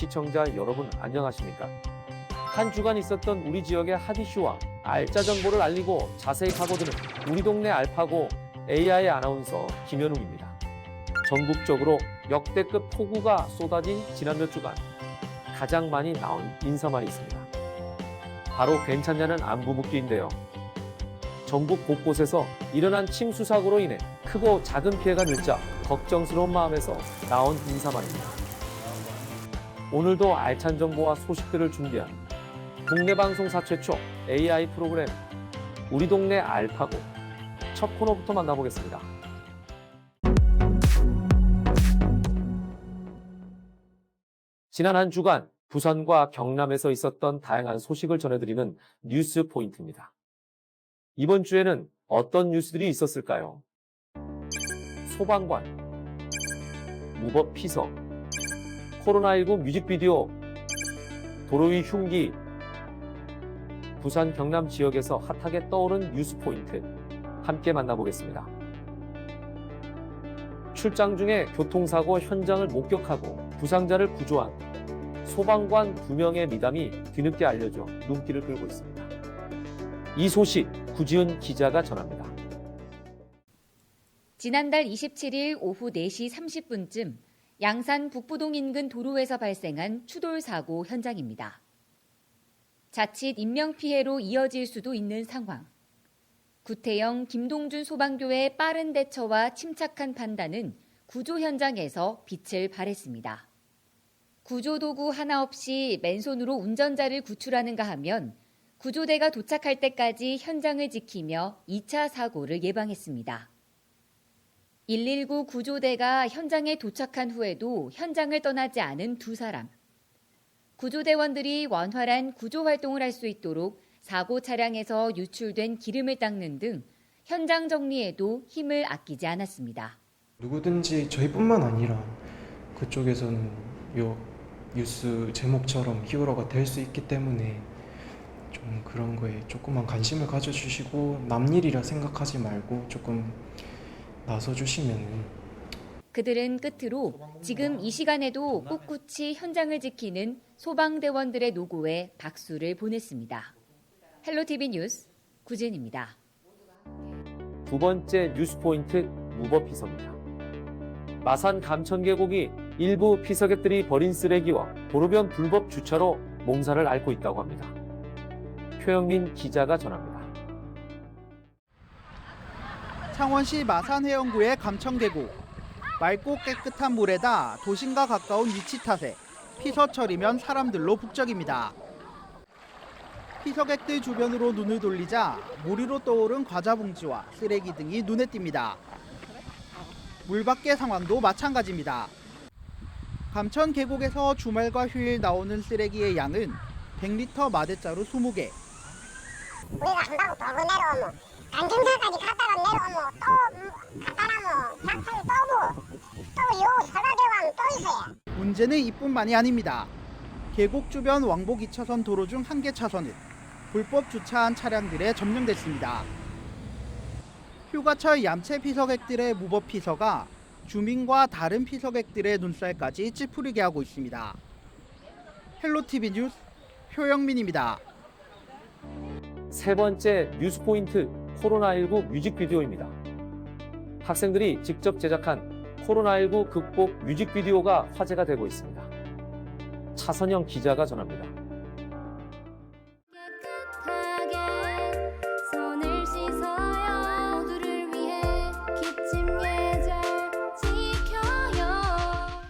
시청자 여러분 안녕하십니까? 한 주간 있었던 우리 지역의 핫 이슈와 알짜 정보를 알리고 자세히 파고드는 우리 동네 알파고 AI 아나운서 김현웅입니다. 전국적으로 역대급 폭우가 쏟아진 지난 몇 주간 가장 많이 나온 인사말이 있습니다. 바로 괜찮냐는 안부 묻기인데요. 전국 곳곳에서 일어난 침수 사고로 인해 크고 작은 피해가 늘자 걱정스러운 마음에서 나온 인사말입니다. 오늘도 알찬 정보와 소식들을 준비한 국내 방송사 최초 AI 프로그램 우리 동네 알파고 첫 코너부터 만나보겠습니다. 지난 한 주간 부산과 경남에서 있었던 다양한 소식을 전해드리는 뉴스 포인트입니다. 이번 주에는 어떤 뉴스들이 있었을까요? 소방관, 무법 피서, 코로나19 뮤직비디오, 도로 위 흉기, 부산 경남 지역에서 핫하게 떠오른 뉴스 포인트 함께 만나보겠습니다. 출장 중에 교통사고 현장을 목격하고 부상자를 구조한 소방관 2명의 미담이 뒤늦게 알려져 눈길을 끌고 있습니다. 이 소식 구지은 기자가 전합니다. 지난달 27일 오후 4시 30분쯤 양산 북부동 인근 도로에서 발생한 추돌 사고 현장입니다. 자칫 인명피해로 이어질 수도 있는 상황. 구태영, 김동준 소방교의 빠른 대처와 침착한 판단은 구조 현장에서 빛을 발했습니다. 구조도구 하나 없이 맨손으로 운전자를 구출하는가 하면 구조대가 도착할 때까지 현장을 지키며 2차 사고를 예방했습니다. 119 구조대가 현장에 도착한 후에도 현장을 떠나지 않은 두 사람. 구조대원들이 원활한 구조활동을 할 수 있도록 사고 차량에서 유출된 기름을 닦는 등 현장 정리에도 힘을 아끼지 않았습니다. 누구든지 저희뿐만 아니라 그쪽에서는 요 뉴스 제목처럼 히어로가 될 수 있기 때문에 좀 그런 거에 조금만 관심을 가져주시고 남일이라 생각하지 말고 조금 나서주시면은. 그들은 끝으로 지금 이 시간에도 꿋꿋이 현장을 지키는 소방대원들의 노고에 박수를 보냈습니다. 헬로티비 뉴스 구진입니다. 두 번째 뉴스 포인트 무법 피서입니다. 마산 감천 계곡이 일부 피서객들이 버린 쓰레기와 도로변 불법 주차로 몽사를 앓고 있다고 합니다. 표영민 기자가 전합니다. 창원시 마산해영구의 감천계곡. 맑고 깨끗한 물에다 도심과 가까운 위치 탓에 피서철이면 사람들로 북적입니다. 피서객들 주변으로 눈을 돌리자 물 위로 떠오른 과자 봉지와 쓰레기 등이 눈에 띕니다. 물 밖의 상황도 마찬가지입니다. 감천 계곡에서 주말과 휴일 나오는 쓰레기의 양은 100리터 마대자루 20개. 우리가 한다고 돌고 내려오면 간경사까지 갔다가 내려오면 또 갖다 놓으면 양산이 또요 설화대왕 또 있어요. 문제는 이뿐만이 아닙니다. 계곡 주변 왕복 2차선 도로 중 한 개 차선은 불법 주차한 차량들에 점령됐습니다. 휴가철 얌체 피서객들의 무법 피서가 주민과 다른 피서객들의 눈살까지 찌푸리게 하고 있습니다. 헬로티비 뉴스 표영민입니다. 세 번째 뉴스 포인트 코로나19 뮤직비디오입니다. 학생들이 직접 제작한 코로나19 극복 뮤직비디오가 화제가 되고 있습니다. 차선영 기자가 전합니다.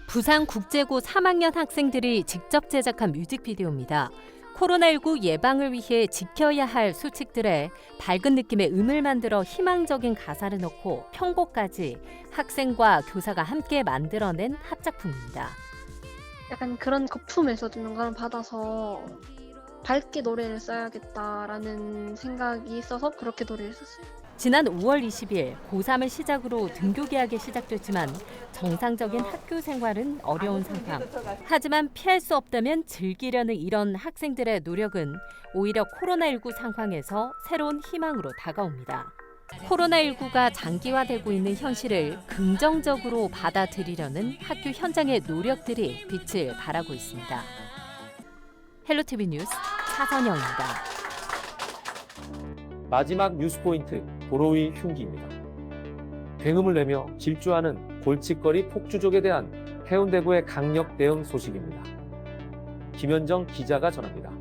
부산국제고 3학년 학생들이 직접 제작한 뮤직비디오입니다. 코로나19 예방을 위해 지켜야 할 수칙들에 밝은 느낌의 음을 만들어 희망적인 가사를 넣고 편곡까지 학생과 교사가 함께 만들어낸 합작품입니다. 약간 그런 거품에서 좀 영감을 받아서 밝게 노래를 써야겠다라는 생각이 있어서 그렇게 노래를 썼어요. 지난 5월 20일 고3을 시작으로 등교 개학이 시작됐지만 정상적인 학교 생활은 어려운 상황. 하지만 피할 수 없다면 즐기려는 이런 학생들의 노력은 오히려 코로나19 상황에서 새로운 희망으로 다가옵니다. 코로나19가 장기화되고 있는 현실을 긍정적으로 받아들이려는 학교 현장의 노력들이 빛을 발하고 있습니다. 헬로티비 뉴스 차선영입니다. 마지막 뉴스 포인트, 도로 위 흉기입니다. 굉음을 내며 질주하는 골칫거리 폭주족에 대한 해운대구의 강력 대응 소식입니다. 김현정 기자가 전합니다.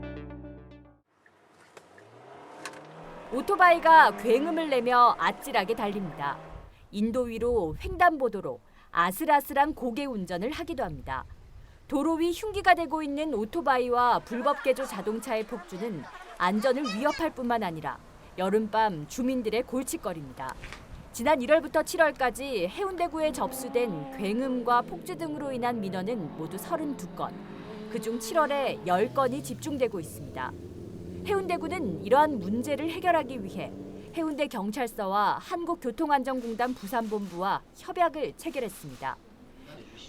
오토바이가 굉음을 내며 아찔하게 달립니다. 인도 위로 횡단보도로 아슬아슬한 고개 운전을 하기도 합니다. 도로 위 흉기가 되고 있는 오토바이와 불법 개조 자동차의 폭주는 안전을 위협할 뿐만 아니라 여름밤 주민들의 골칫거리입니다. 지난 1월부터 7월까지 해운대구에 접수된 굉음과 폭주 등으로 인한 민원은 모두 32건, 그중 7월에 10건이 집중되고 있습니다. 해운대구는 이러한 문제를 해결하기 위해 해운대경찰서와 한국교통안전공단 부산본부와 협약을 체결했습니다.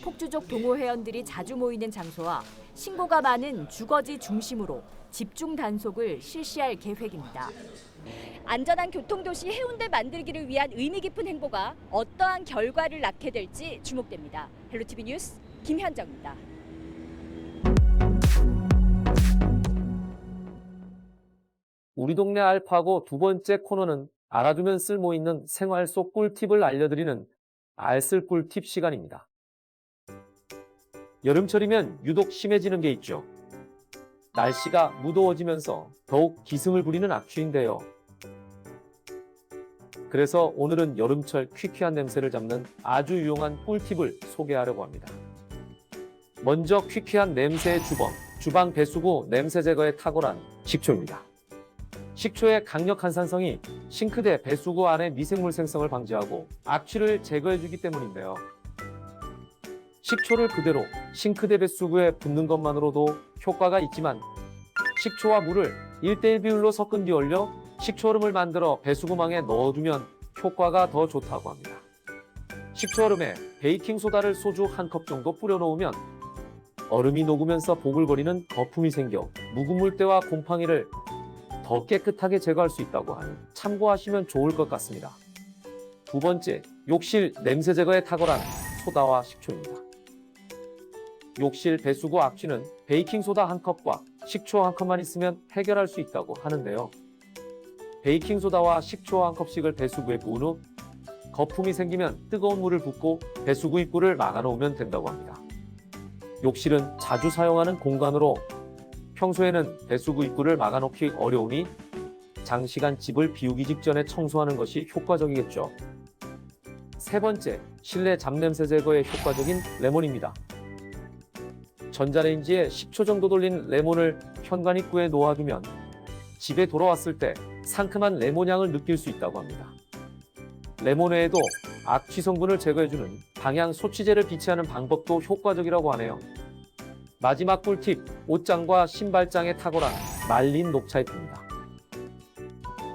폭주족 동호회원들이 자주 모이는 장소와 신고가 많은 주거지 중심으로 집중 단속을 실시할 계획입니다. 안전한 교통도시 해운대 만들기를 위한 의미 깊은 행보가 어떠한 결과를 낳게 될지 주목됩니다. 헬로티비 뉴스 김현정입니다. 우리 동네 알파고 두 번째 코너는 알아두면 쓸모있는 생활 속 꿀팁을 알려드리는 알쓸 꿀팁 시간입니다. 여름철이면 유독 심해지는 게 있죠. 날씨가 무더워지면서 더욱 기승을 부리는 악취인데요. 그래서 오늘은 여름철 퀴퀴한 냄새를 잡는 아주 유용한 꿀팁을 소개하려고 합니다. 먼저 퀴퀴한 냄새의 주범, 주방 배수구 냄새 제거에 탁월한 식초입니다. 식초의 강력한 산성이 싱크대 배수구 안의 미생물 생성을 방지하고 악취를 제거해주기 때문인데요. 식초를 그대로 싱크대 배수구에 붓는 것만으로도 효과가 있지만 식초와 물을 1:1 비율로 섞은 뒤 얼려 식초얼음을 만들어 배수구망에 넣어두면 효과가 더 좋다고 합니다. 식초얼음에 베이킹소다를 소주 1컵 정도 뿌려놓으면 얼음이 녹으면서 보글거리는 거품이 생겨 묵은 물때와 곰팡이를 더 깨끗하게 제거할 수 있다고 하니 참고하시면 좋을 것 같습니다. 두 번째, 욕실 냄새 제거에 탁월한 소다와 식초입니다. 욕실 배수구 악취는 베이킹소다 1컵과 식초 1컵만 있으면 해결할 수 있다고 하는데요. 베이킹소다와 식초 1컵씩을 배수구에 부은 후 거품이 생기면 뜨거운 물을 붓고 배수구 입구를 막아놓으면 된다고 합니다. 욕실은 자주 사용하는 공간으로 평소에는 배수구 입구를 막아놓기 어려우니 장시간 집을 비우기 직전에 청소하는 것이 효과적이겠죠. 세 번째, 실내 잡냄새 제거에 효과적인 레몬입니다. 전자레인지에 10초 정도 돌린 레몬을 현관 입구에 놓아두면 집에 돌아왔을 때 상큼한 레몬 향을 느낄 수 있다고 합니다. 레몬 외에도 악취 성분을 제거해주는 방향 소치제를 비치하는 방법도 효과적이라고 하네요. 마지막 꿀팁, 옷장과 신발장에 탁월한 말린 녹차잎입니다.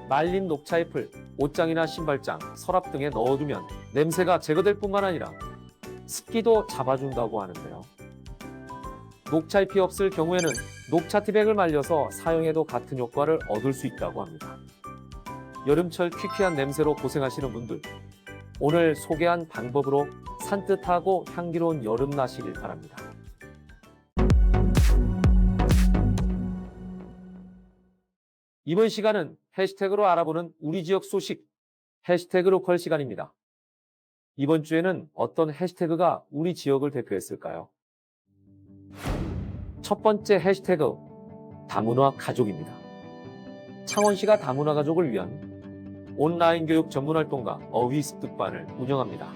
말린 녹차잎을 옷장이나 신발장, 서랍 등에 넣어두면 냄새가 제거될 뿐만 아니라 습기도 잡아준다고 하는데요. 녹차잎이 없을 경우에는 녹차티백을 말려서 사용해도 같은 효과를 얻을 수 있다고 합니다. 여름철 퀴퀴한 냄새로 고생하시는 분들, 오늘 소개한 방법으로 산뜻하고 향기로운 여름 나시길 바랍니다. 이번 시간은 해시태그로 알아보는 우리 지역 소식, 해시태그 로컬 시간입니다. 이번 주에는 어떤 해시태그가 우리 지역을 대표했을까요? 첫 번째 해시태그, 다문화 가족입니다. 창원시가 다문화 가족을 위한 온라인 교육 전문 활동가 어휘 습득반을 운영합니다.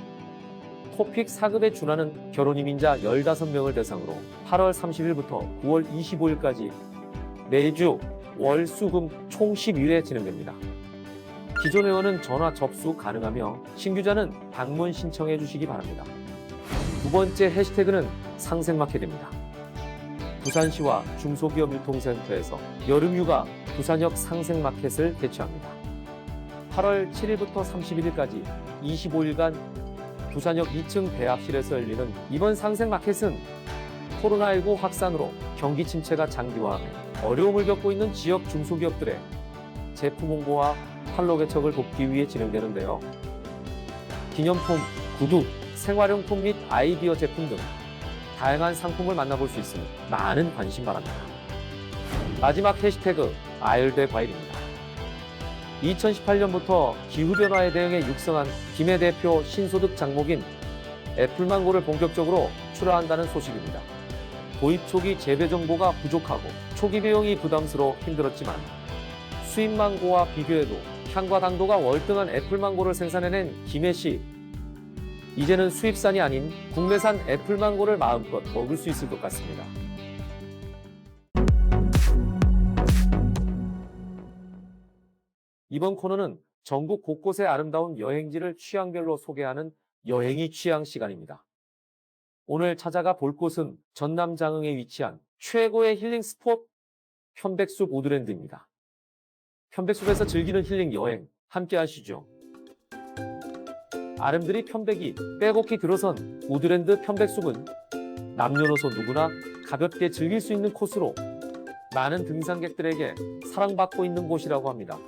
토픽 4급에 준하는 결혼 이민자 15명을 대상으로 8월 30일부터 9월 25일까지 매주 월, 수, 금 총 10일에 진행됩니다. 기존 회원은 전화 접수 가능하며 신규자는 방문 신청해 주시기 바랍니다. 두 번째 해시태그는 상생마켓입니다. 부산시와 중소기업 유통센터에서 여름휴가 부산역 상생마켓을 개최합니다. 8월 7일부터 31일까지 25일간 부산역 2층 대합실에서 열리는 이번 상생마켓은 코로나19 확산으로 경기 침체가 장기화하며 어려움을 겪고 있는 지역 중소기업들의 제품 홍보와 판로 개척을 돕기 위해 진행되는데요. 기념품, 구두, 생활용품 및 아이디어 제품 등 다양한 상품을 만나볼 수 있으니 많은 관심 바랍니다. 마지막 해시태그 아열대 과일입니다. 2018년부터 기후변화에 대응해 육성한 김해 대표 신소득 작목인 애플망고를 본격적으로 출하한다는 소식입니다. 도입 초기 재배 정보가 부족하고 초기 비용이 부담스러워 힘들었지만 수입 망고와 비교해도 향과 당도가 월등한 애플망고를 생산해낸 김해시. 이제는 수입산이 아닌 국내산 애플망고를 마음껏 먹을 수 있을 것 같습니다. 이번 코너는 전국 곳곳의 아름다운 여행지를 취향별로 소개하는 여행이 취향 시간입니다. 오늘 찾아가 볼 곳은 전남 장흥에 위치한 최고의 힐링 스폿 편백숲 우드랜드입니다. 편백숲에서 즐기는 힐링 여행 함께 하시죠. 아름드리 편백이 빼곡히 들어선 우드랜드 편백숲은 남녀노소 누구나 가볍게 즐길 수 있는 코스로 많은 등산객들에게 사랑받고 있는 곳이라고 합니다.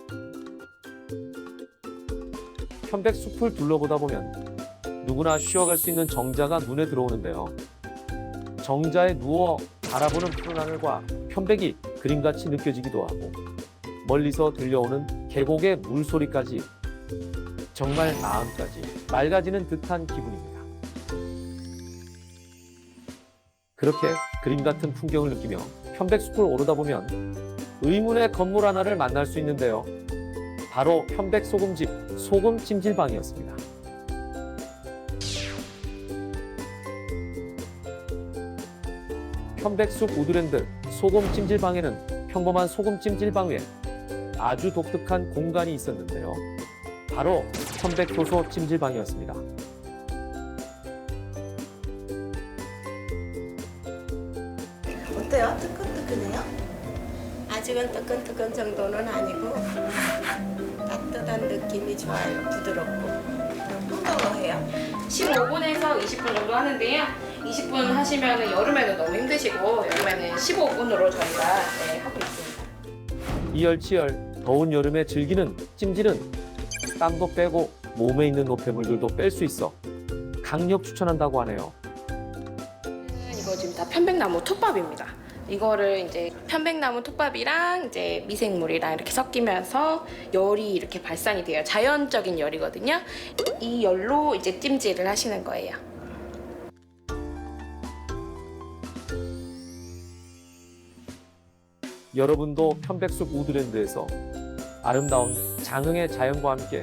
편백숲을 둘러보다 보면 누구나 쉬어갈 수 있는 정자가 눈에 들어오는데요. 정자에 누워 바라보는 푸른 하늘과 편백이 그림같이 느껴지기도 하고 멀리서 들려오는 계곡의 물소리까지 정말 마음까지 맑아지는 듯한 기분입니다. 그렇게 그림 같은 풍경을 느끼며 편백숲을 오르다 보면 의문의 건물 하나를 만날 수 있는데요. 바로 편백 소금집 소금찜질방이었습니다. 편백숲 우드랜드 소금찜질방에는 평범한 소금찜질방 외에 아주 독특한 공간이 있었는데요. 바로 편백효소 찜질방이었습니다. 어때요? 뜨끈뜨끈해요? 아직은 뜨끈뜨끈 정도는 아니고 따뜻한 느낌이 좋아요. 부드럽고 펑펑해요. 15분에서 20분 정도 하는데요. 20분 하시면 여름에는 너무 힘드시고 여름에는 15분으로 저희가 하고 있습니다. 이열치열 더운 여름에 즐기는 찜질은 땀도 빼고 몸에 있는 노폐물들도 뺄 수 있어 강력 추천한다고 하네요. 이거 지금 다 편백나무 톱밥입니다. 이거를 이제 편백나무 톱밥이랑 이제 미생물이랑 이렇게 섞이면서 열이 이렇게 발산이 돼요. 자연적인 열이거든요. 이 열로 이제 찜질을 하시는 거예요. 여러분도 편백숲 우드랜드에서 아름다운 장흥의 자연과 함께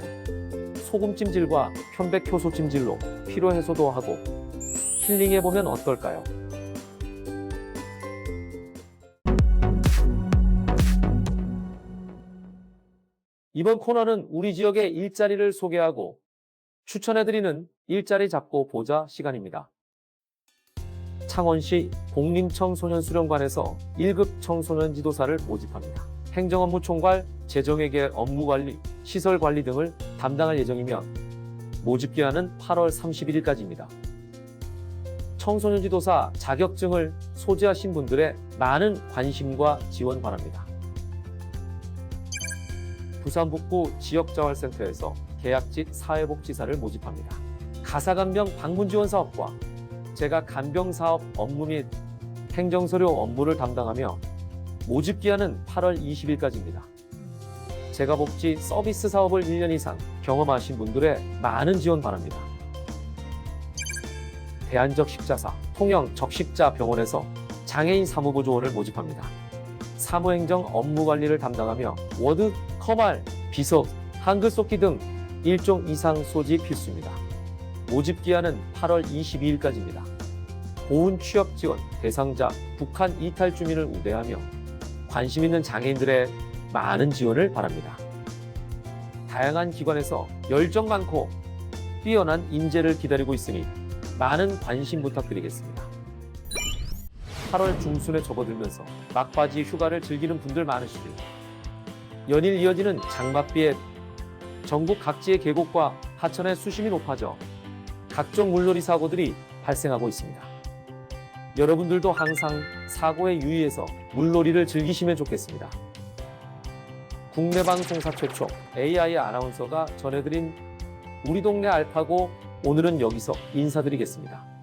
소금찜질과 편백효소 찜질로 피로해소도 하고 힐링해보면 어떨까요? 이번 코너는 우리 지역의 일자리를 소개하고 추천해드리는 일자리 잡고 보자 시간입니다. 창원시 복림청소년수련관에서 1급 청소년 지도사를 모집합니다. 행정업무 총괄, 재정회계 업무관리, 시설관리 등을 담당할 예정이며 모집 기한은 8월 31일까지입니다. 청소년 지도사 자격증을 소지하신 분들의 많은 관심과 지원 바랍니다. 부산북부 지역자활센터에서 계약직 사회복지사를 모집합니다. 가사간병 방문지원 사업과 제가 간병사업 업무 및 행정서류 업무를 담당하며 모집 기한은 8월 20일까지입니다. 재가복지 서비스 사업을 1년 이상 경험하신 분들의 많은 지원 바랍니다. 대한적십자사 통영적십자병원에서 장애인 사무보조원을 모집합니다. 사무행정 업무관리를 담당하며 워드, 커말, 비서, 한글 속기 등 1종 이상 소지 필수입니다. 모집 기한은 8월 22일까지입니다. 보훈 취업 지원 대상자 북한 이탈 주민을 우대하며 관심 있는 장애인들의 많은 지원을 바랍니다. 다양한 기관에서 열정 많고 뛰어난 인재를 기다리고 있으니 많은 관심 부탁드리겠습니다. 8월 중순에 접어들면서 막바지 휴가를 즐기는 분들 많으시길. 연일 이어지는 장맛비에 전국 각지의 계곡과 하천의 수심이 높아져 각종 물놀이 사고들이 발생하고 있습니다. 여러분들도 항상 사고에 유의해서 물놀이를 즐기시면 좋겠습니다. 국내 방송사 최초 AI 아나운서가 전해드린 우리 동네 알파고 오늘은 여기서 인사드리겠습니다.